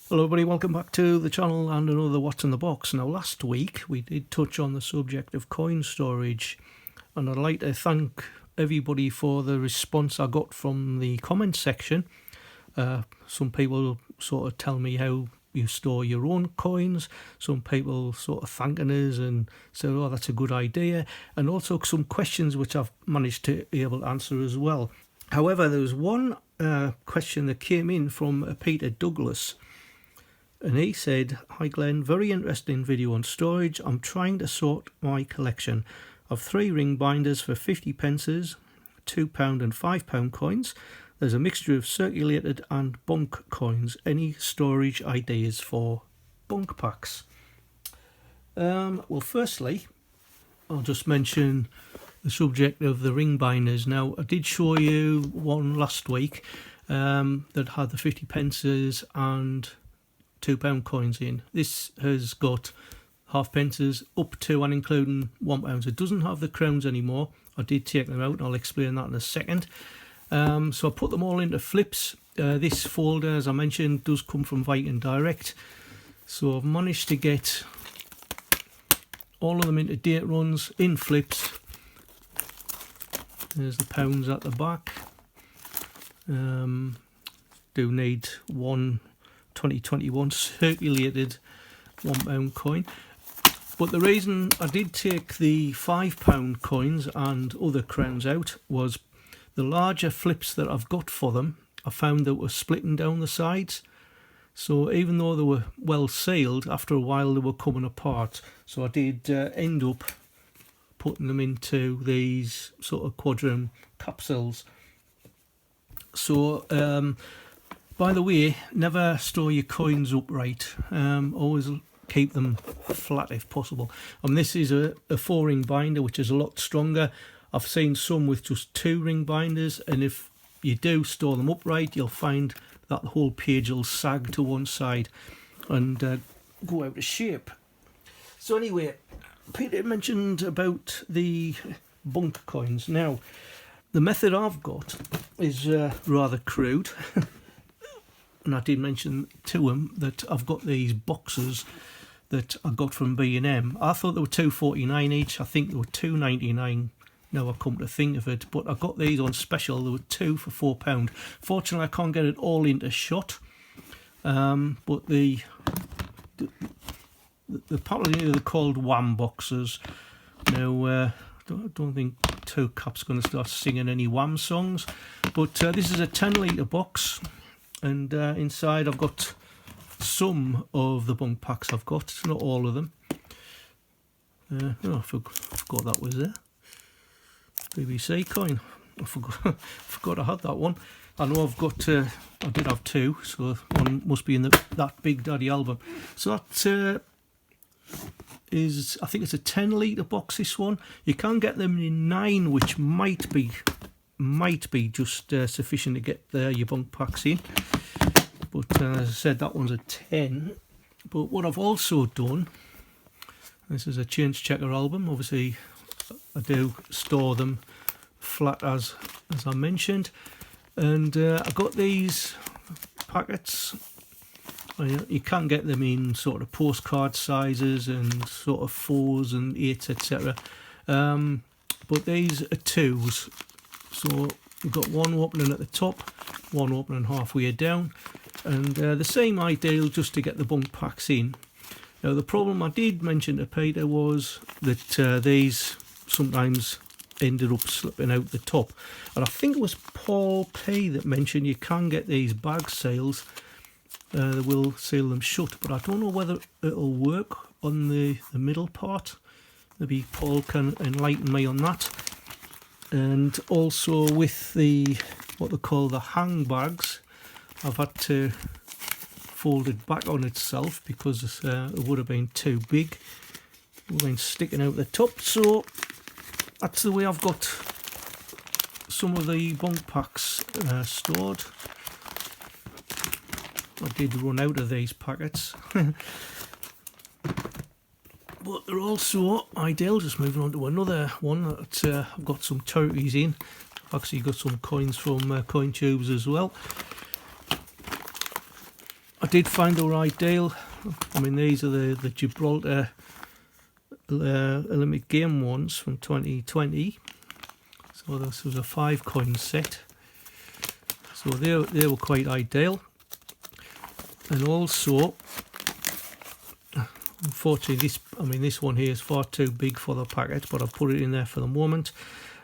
Hello everybody, welcome back to the channel and another What's in the Box. Now last week we did touch on the subject of coin storage, and I'd like to thank everybody for the response I got from the comment section. Some people sort of tell me how you store your own coins, some people sort of thanking us and said, oh, that's a good idea, and also some questions which I've managed to be able to answer as well. However, there was one question that came in from Peter Douglas. And he said, "Hi Glenn, very interesting video on storage. I'm trying to sort my collection of 3 ring binders for 50 pences, £2 and £5 coins. There's a mixture of circulated and bunk coins. Any storage ideas for bunk packs?" Well, firstly, I'll just mention the subject of the ring binders. Now, I did show you one last week that had the 50 pences and £2 coins in. This has got half pences up to and including £1. It doesn't have the crowns anymore. I did take them out and I'll explain that in a second. So I put them all into flips. This folder, as I mentioned, does come from Viking Direct. So I've managed to get all of them into date runs in flips. There's the pounds at the back. Do need one 2021 circulated £1 coin, but the reason I did take the £5 coins and other crowns out was the larger flips that I've got for them, I found that were splitting down the sides. So even though they were well sealed, after a while they were coming apart. So I did end up putting them into these sort of quadroon capsules. So by the way, never store your coins upright. Always keep them flat if possible. And this is a 4-ring binder, which is a lot stronger. I've seen some with just 2 ring binders, and if you do store them upright, you'll find that the whole page will sag to one side and go out of shape. So anyway, Peter mentioned about the bunk coins. Now, the method I've got is rather crude. And I did mention to him that I've got these boxes that I got from B&M. I thought they were $2.49 each. I think they were $2.99 now I come to think of it. But I got these on special. They were 2 for £4. Fortunately, I can't get it all into shot. But the apparently they're called Wham boxes. Now, I don't think Two Cap's going to start singing any Wham songs. But this is a 10-litre box. And inside I've got some of the bunk packs I've got, not all of them. I forgot that was there. BBC coin. I forgot I had that one. I know I've got, I did have 2, so one must be in that Big Daddy album. So that is, I think it's a 10-litre box, this one. You can get them in 9, which might be just sufficient to get your bunk packs in, but as I said, that one's a 10. But what I've also done, this is a change checker album. Obviously I do store them flat as I mentioned, and I got these packets. You can get them in sort of postcard sizes and sort of 4s and 8s, etc. But these are 2s. So we've got one opening at the top, one opening halfway down, and the same ideal just to get the bunk packs in. Now the problem I did mention to Peter was that these sometimes ended up slipping out the top, and I think it was Paul P that mentioned you can get these bag seals. They will seal them shut, but I don't know whether it'll work on the middle part. Maybe Paul can enlighten me on that. And also with the what they call the hang bags, I've had to fold it back on itself because it would have been too big. It would have been sticking out the top. So that's the way I've got some of the bunk packs stored. I did run out of these packets. But they're also ideal. Just moving on to another one that I've got some turkeys in. I've actually got some coins from coin tubes as well. did find they were ideal. I mean, these are the Gibraltar Olympic Game ones from 2020. So this was a 5 coin set. So they were quite ideal. And also, unfortunately, this one here is far too big for the packet, but I'll put it in there for the moment.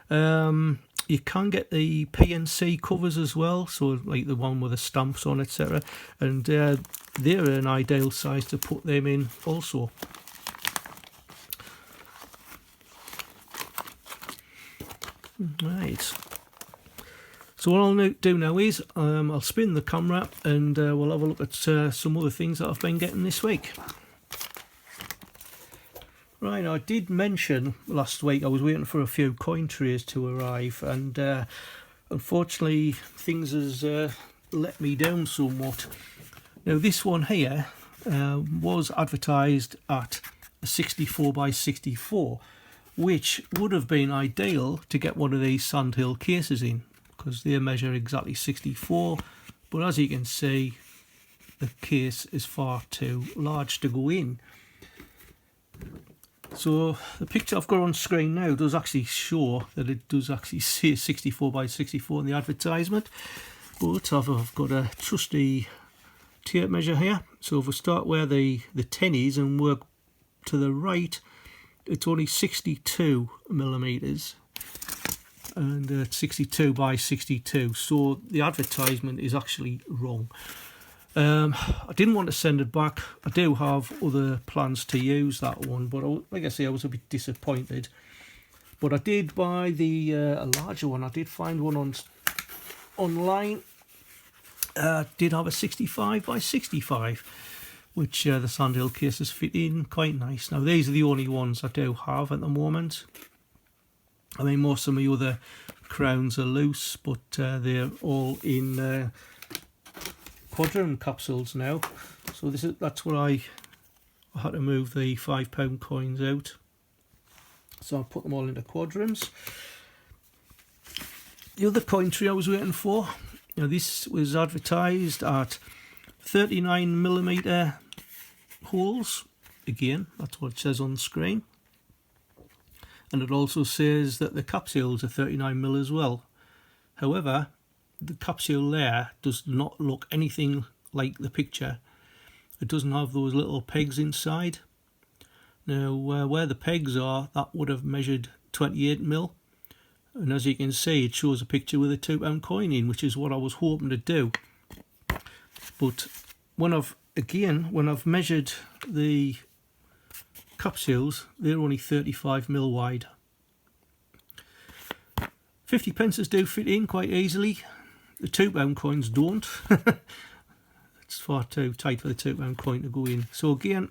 You can get the PNC covers as well, so like the one with the stamps on, etc. And they're an ideal size to put them in also. Right. So what I'll do now is I'll spin the camera and we'll have a look at some other things that I've been getting this week. Right, I did mention last week I was waiting for a few coin trays to arrive, and unfortunately things has let me down somewhat. Now this one here was advertised at a 64 by 64, which would have been ideal to get one of these Sandhill cases in, because they measure exactly 64, but as you can see the case is far too large to go in. So the picture I've got on screen now does actually show that it does actually say 64 by 64 in the advertisement, but I've got a trusty tape measure here. So if we start where the 10 is and work to the right, it's only 62 millimeters, and it's 62 by 62, so the advertisement is actually wrong. I didn't want to send it back. I do have other plans to use that one, but like I say, I was a bit disappointed. But I did buy the a larger one. I did find one online. Did have a 65 by 65, which the Sandhill cases fit in quite nice. Now these are the only ones I do have at the moment. I mean, most of my other crowns are loose, but they're all in quadrum capsules now. So that's where I had to move the £5 coins out. So I put them all into quadrums. The other coin tray I was waiting for, this was advertised at 39mm holes. Again, that's what it says on the screen. And it also says that the capsules are 39mm as well. However, the capsule there does not look anything like the picture. It doesn't have those little pegs inside. Now where the pegs are, that would have measured 28mm, and as you can see it shows a picture with a £2 coin in, which is what I was hoping to do. But when I've measured the capsules, they're only 35mm wide. 50 pences do fit in quite easily. The £2 coins don't. It's far too tight for the £2 coin to go in. So again,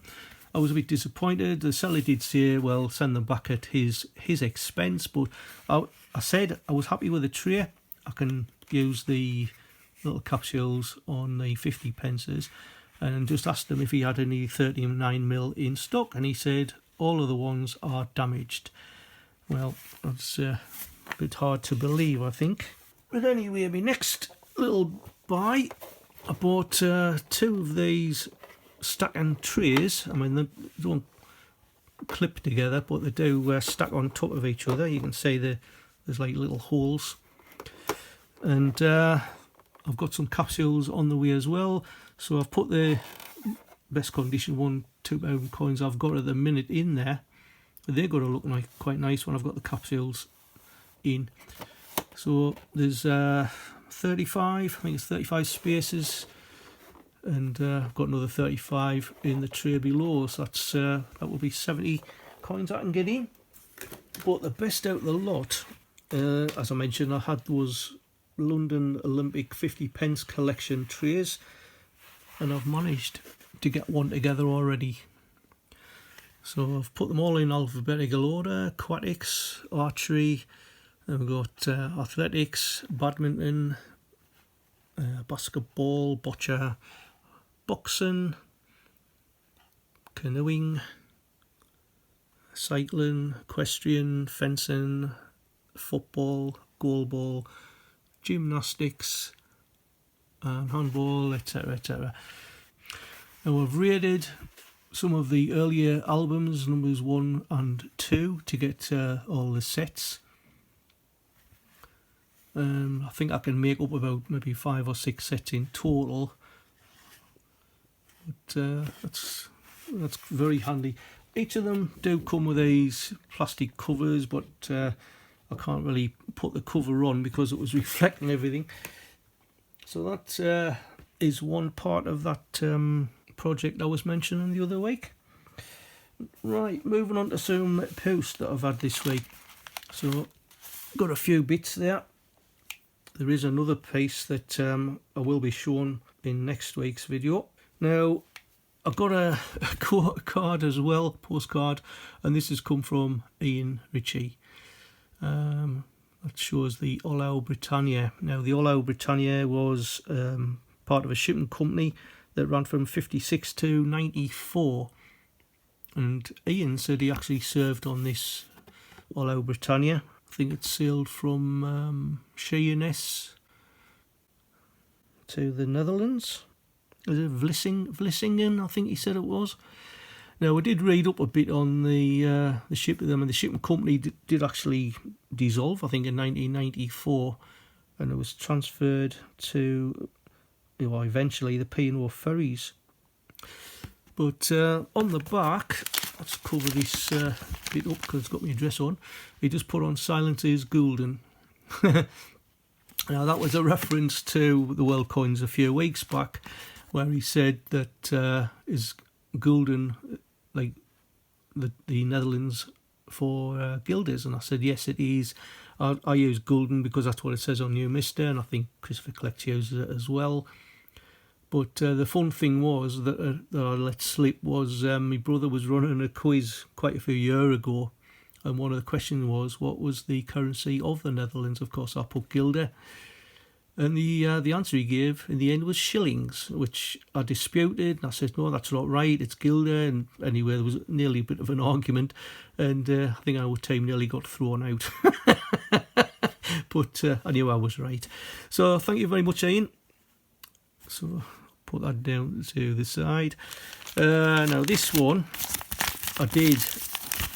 I was a bit disappointed. The seller did say, well, send them back at his expense, but I said I was happy with the tray. I can use the little capsules on the 50 pences, and just asked him if he had any 39mm in stock, and he said all of the ones are damaged. Well, that's a bit hard to believe, I think. But anyway, my next little buy, I bought 2 of these stacking trays. I mean, they don't clip together, but they do stack on top of each other. You can see there's like little holes. And I've got some capsules on the way as well. So I've put the best condition £2 coins I've got at the minute in there. They're going to look quite nice when I've got the capsules in. So there's 35, I think it's 35 spaces, and I've got another 35 in the tray below, so that will be 70 coins I can get in. But the best out of the lot, as I mentioned, I had those London Olympic 50 pence collection trays, and I've managed to get one together already. So I've put them all in alphabetical order: aquatics, archery, then we've got athletics, badminton, basketball, bocce, boxing, canoeing, cycling, equestrian, fencing, football, goalball, gymnastics, handball, etc, etc. Now I've rated some of the earlier albums, numbers 1 and 2, to get all the sets. I think I can make up about maybe 5 or 6 sets in total. But that's very handy. Each of them do come with these plastic covers, but I can't really put the cover on because it was reflecting everything. So that is one part of that project I was mentioning the other week. Right, moving on to some posts that I've had this week. So got a few bits there. There is another piece that I will be showing in next week's video. Now I've got a card as well, postcard, and this has come from Ian Ritchie. That shows the Olau Britannia. Now the Olau Britannia was part of a shipping company that ran from 56 to 94, and Ian said he actually served on this Olau Britannia. I think it sailed from Sheerness to the Netherlands. Is it Vlissingen? I think he said it was. Now I did read up a bit on the ship of them, and the shipping company did actually dissolve, I think, in 1994, and it was transferred to, well, eventually the P&O Ferries. But on the back, let's cover this bit up because it's got my address on. He just put on "Silence is Golden." Now that was a reference to the World Coins a few weeks back, where he said that is golden like the Netherlands for guilders, and I said yes, it is. I use golden because that's what it says on New Mister, and I think Christopher Collect uses it as well. But the fun thing was that I let slip was my brother was running a quiz quite a few years ago, and one of the questions was, what was the currency of the Netherlands? Of course I put guilder, and the answer he gave in the end was shillings, which I disputed, and I said no, that's not right, it's guilder. And anyway, there was nearly a bit of an argument, and I think our team nearly got thrown out. But I knew I was right. So thank you very much, Ian. So put that down to the side. Now this one, I did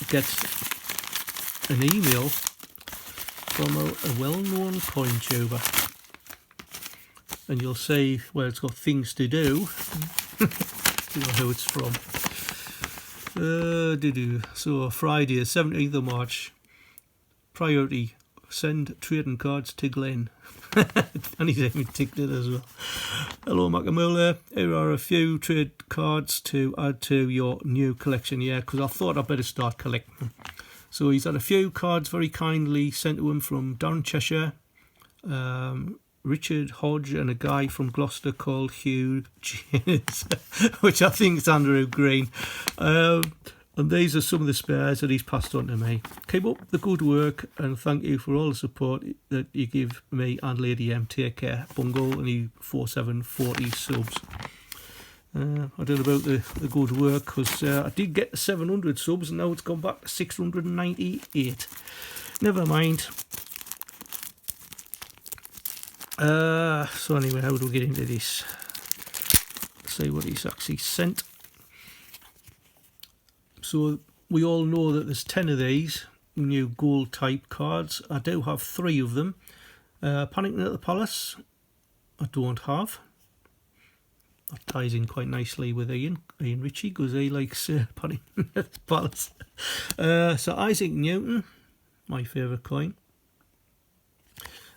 get an email from a well-known coin tuber, and you'll see where it's got things to do. You know who it's from. So Friday, 17th of March, priority, send trading cards to Glenn. And he's even ticked it as well. Hello Macamula, here are a few trade cards to add to your new collection. Yeah, because I thought I'd better start collecting them. So he's had a few cards very kindly sent to him from Darren Cheshire, Richard Hodge, and a guy from Gloucester called Hugh James, which I think is Andrew Green. And these are some of the spares that he's passed on to me. Keep up the good work, and thank you for all the support that you give me and Lady M. Take care. Bungle, and he 4740 subs. I don't know about the good work, because I did get 700 subs, and now it's gone back to 698. Never mind. So anyway, how do we get into this? Let's see what he's actually sent. So we all know that there's 10 of these new gold type cards. I do have 3 of them. Panicking at the Palace, I don't have. That ties in quite nicely with Ian Ritchie, because he likes Panicking at the Palace. So Isaac Newton, my favourite coin.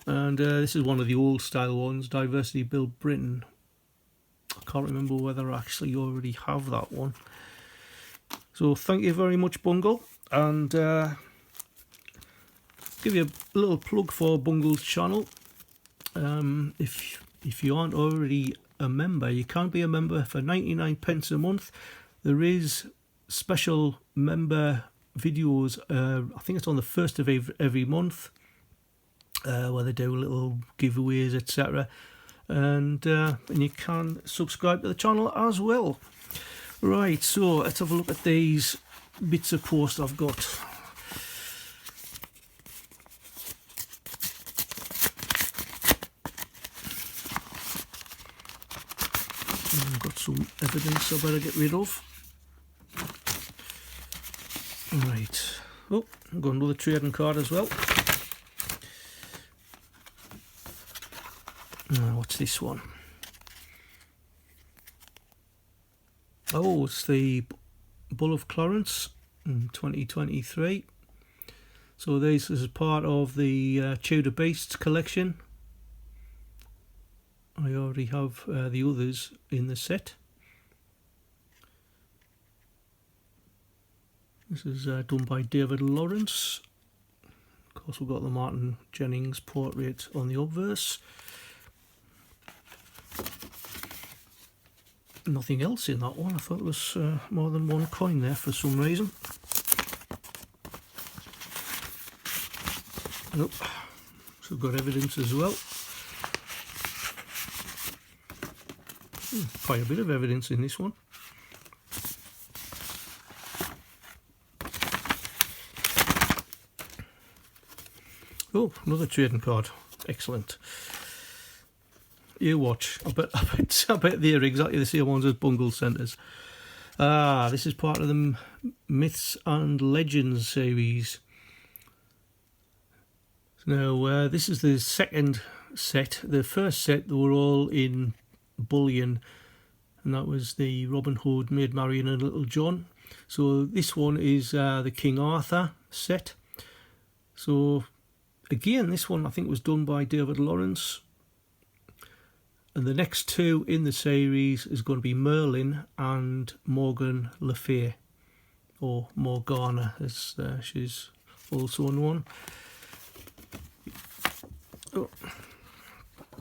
And this is one of the old style ones, Diversity Build Britain. I can't remember whether I actually already have that one. So thank you very much, Bungle, and give you a little plug for Bungle's channel. If you aren't already a member, you can be a member for 99p a month. There is special member videos. I think it's on the 1st of every month, where they do little giveaways, etc. And you can subscribe to the channel as well. Right, so let's have a look at these bits of post I've got. I've got some evidence I better get rid of. Right. Oh, I've got another trading card as well. What's this one? Oh, it's the Bull of Clarence in 2023. So this is part of the Tudor Beasts collection. I already have the others in the set. This is done by David Lawrence. Of course, we've got the Martin Jennings portrait on the obverse. Nothing else in that one. I thought there was more than one coin there for some reason. Nope. So we've got evidence as well. Quite a bit of evidence in this one. Oh, another trading card. Excellent. You watch. I bet they're exactly the same ones as Bungle Centres. This is part of the Myths and Legends series. Now, this is the second set. The first set, they were all in bullion, and that was the Robin Hood, Maid Marian and Little John. So this one is the King Arthur set. So again, this one I think was done by David Lawrence. And the next two in the series is going to be Merlin and Morgan Le Fay, or Morgana as she's also known. Oh,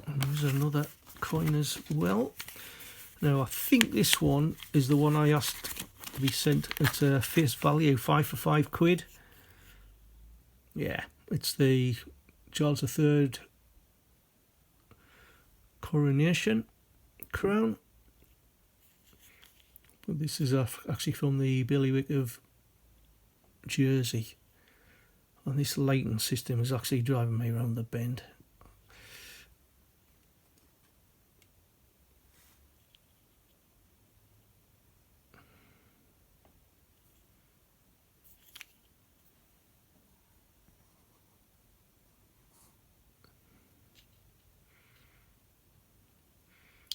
and there's another coin as well. Now I think this one is the one I asked to be sent at face value, 5 for £5. Yeah, it's the Charles III coronation crown. But this is actually from the bailiwick of Jersey. And this lighting system is actually driving me around the bend.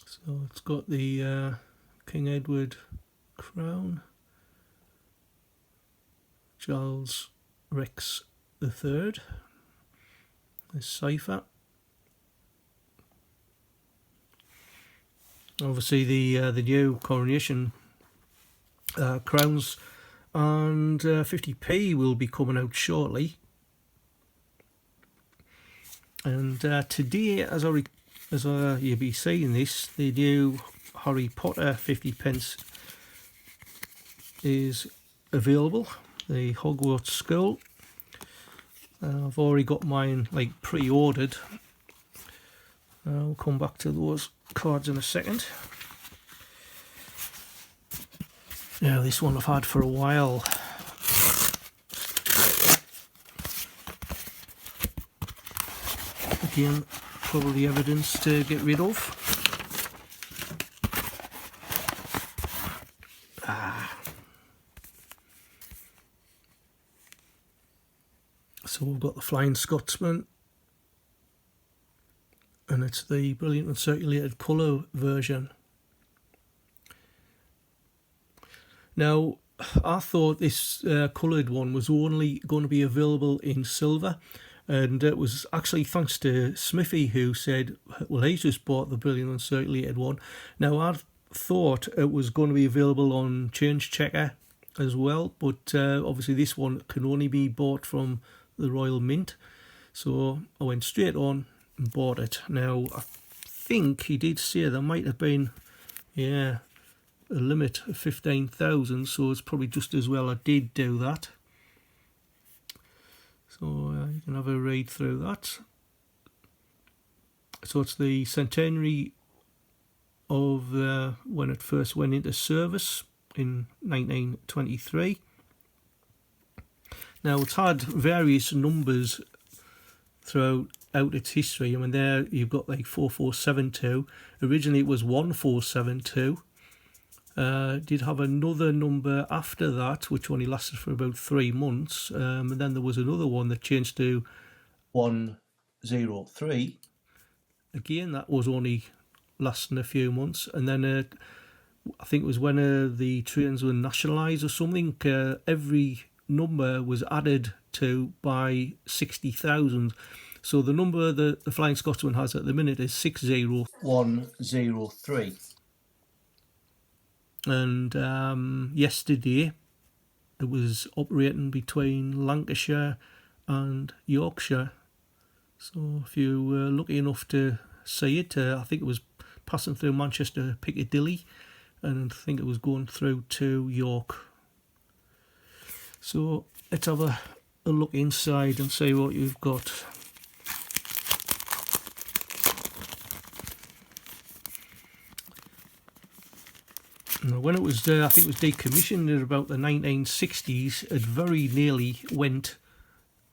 So it's got the King Edward crown, Charles Rex III, the cipher. Obviously the new coronation crowns and 50p will be coming out shortly. And today, as you'll be seeing this, the new Harry Potter 50p is available, the Hogwarts School. I've already got mine like pre-ordered. I'll come back to those cards in a second. Now this one I've had for a while. Again, probably evidence to get rid of. So we've got the Flying Scotsman, and it's the brilliant and circulated colour version. Now, I thought this coloured one was only going to be available in silver, and it was actually thanks to Smithy who said, well, he's just bought the brilliant and circulated one. Now, I thought it was going to be available on Change Checker as well, but obviously this one can only be bought from the Royal Mint, so I went straight on and bought it. Now, I think he did say there might have been, yeah, a limit of 15,000, so it's probably just as well I did do that. So you can have a read through that. So it's the centenary of when it first went into service in 1923. Now it's had various numbers throughout out its history. I mean, there you've got like 4472. Originally it was 1472. Did have another number after that, which only lasted for about 3 months. And then there was another one that changed to 103. Again, that was only lasting a few months. And then I think it was when the trains were nationalised or something, every number was added to by 60,000. So the number that the Flying Scotsman has at the minute is 60103. And yesterday it was operating between Lancashire and Yorkshire. So if you were lucky enough to see it, I think it was passing through Manchester Piccadilly, and I think it was going through to York. So let's have a look inside and see what you've got. Now, when it was, I think it was decommissioned in about the 1960s, it very nearly went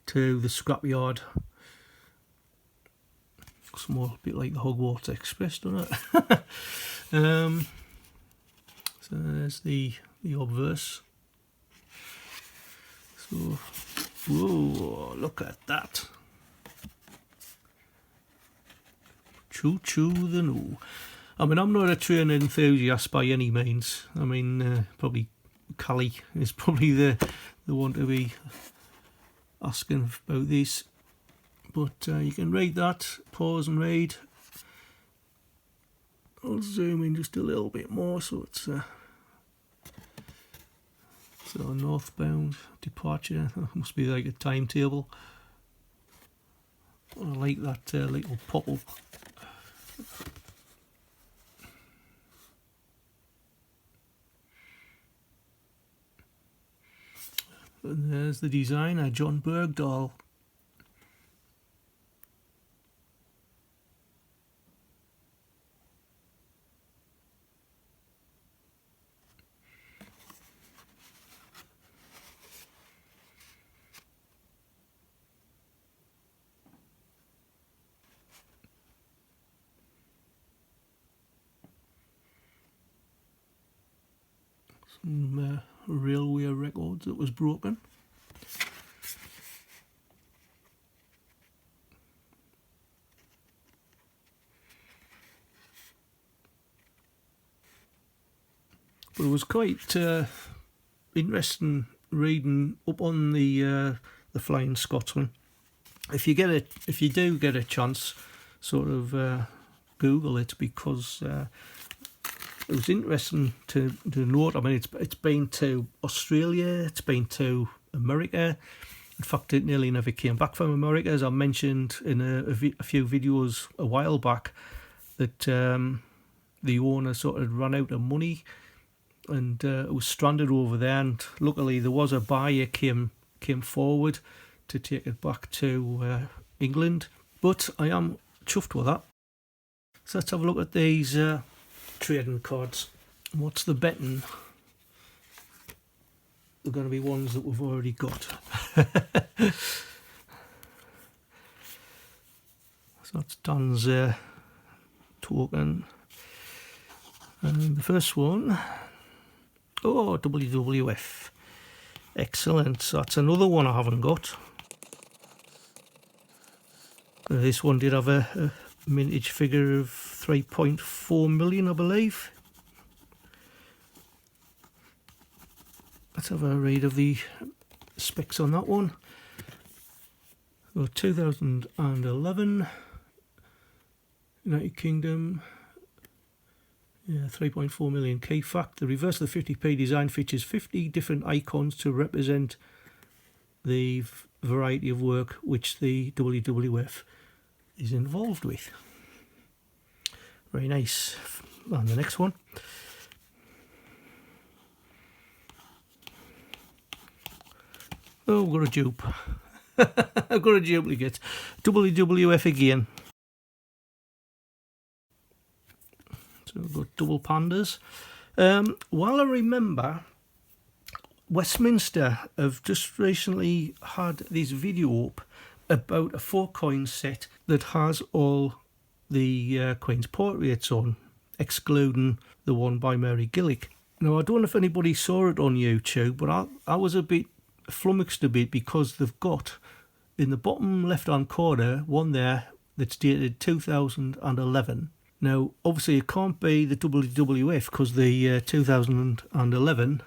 to the scrapyard. Looks more a bit like the Hogwarts Express, doesn't it? So there's the obverse. So, whoa, look at that. Choo choo the new. I mean, I'm not a train enthusiast by any means. I mean, probably Callie is probably the one to be asking about this. But you can read that, pause and read. I'll zoom in just a little bit more so it's so northbound departure. Must be like a timetable. I like that little pop-up. And there's the designer, John Bergdahl. Some railway records that was broken. But it was quite interesting reading up on the Flying Scotsman. If you do get a chance, sort of Google it, because it was interesting to note. I mean, it's been to Australia, it's been to America. In fact, it nearly never came back from America, as I mentioned in a few videos a while back, that the owner sort of ran out of money and it was stranded over there. And luckily, there was a buyer came forward to take it back to England. But I am chuffed with that. So let's have a look at these trading cards. What's the betting? They're going to be ones that we've already got. So that's Dan's token. And the first one, oh, WWF. Excellent. So that's another one I haven't got. This one did have a mintage figure of 3.4 million, I believe. Let's have a read of the specs on that one. So 2011, United Kingdom, yeah, 3.4 million. Key fact: the reverse of the 50p design features 50 different icons to represent the variety of work which the WWF is involved with. Very nice. And the next one. Oh, we've got a dupe. I've got a duplicate. WWF again. So we've got double pandas. While I remember, Westminster have just recently had this video up about a 4-coin set that has all the Queen's portraits on, excluding the one by Mary Gillick. Now, I don't know if anybody saw it on YouTube, but I was a bit flummoxed a bit, because they've got in the bottom left-hand corner one there that's dated 2011. Now, obviously, it can't be the WWF, because the 2011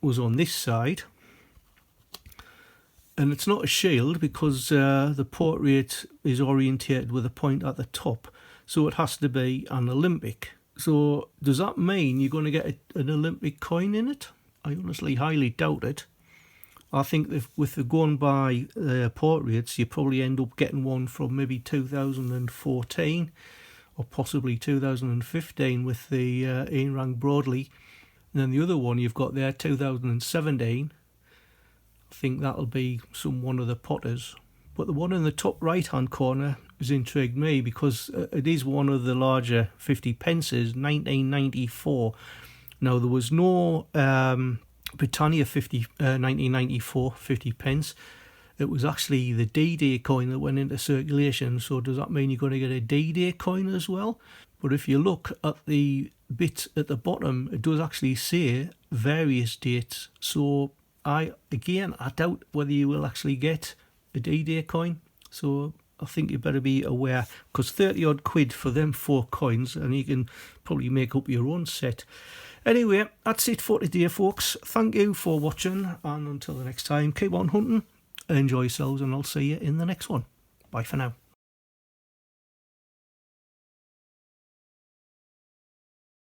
was on this side. And it's not a shield, because the portrait is orientated with a point at the top. So it has to be an Olympic. So does that mean you're going to get an Olympic coin in it? I honestly highly doubt it. I think if with the going by portraits, you probably end up getting one from maybe 2014 or possibly 2015 with the Ian Rank Broadley. And then the other one you've got there, 2017. I think that'll be one of the Potters. But the one in the top right hand corner has intrigued me, because it is one of the larger 50 pences, 1994. Now, there was no Britannia 1994 50 pence. It was actually the D-Day coin that went into circulation. So does that mean you're going to get a D-Day coin as well? But if you look at the bit at the bottom, it does actually say various dates. So I doubt whether you will actually get a D-Day coin. So I think you better be aware, because 30 odd quid for them 4 coins, and you can probably make up your own set. Anyway, that's it for today, folks. Thank you for watching, and until the next time, keep on hunting, enjoy yourselves, and I'll see you in the next one. Bye for now.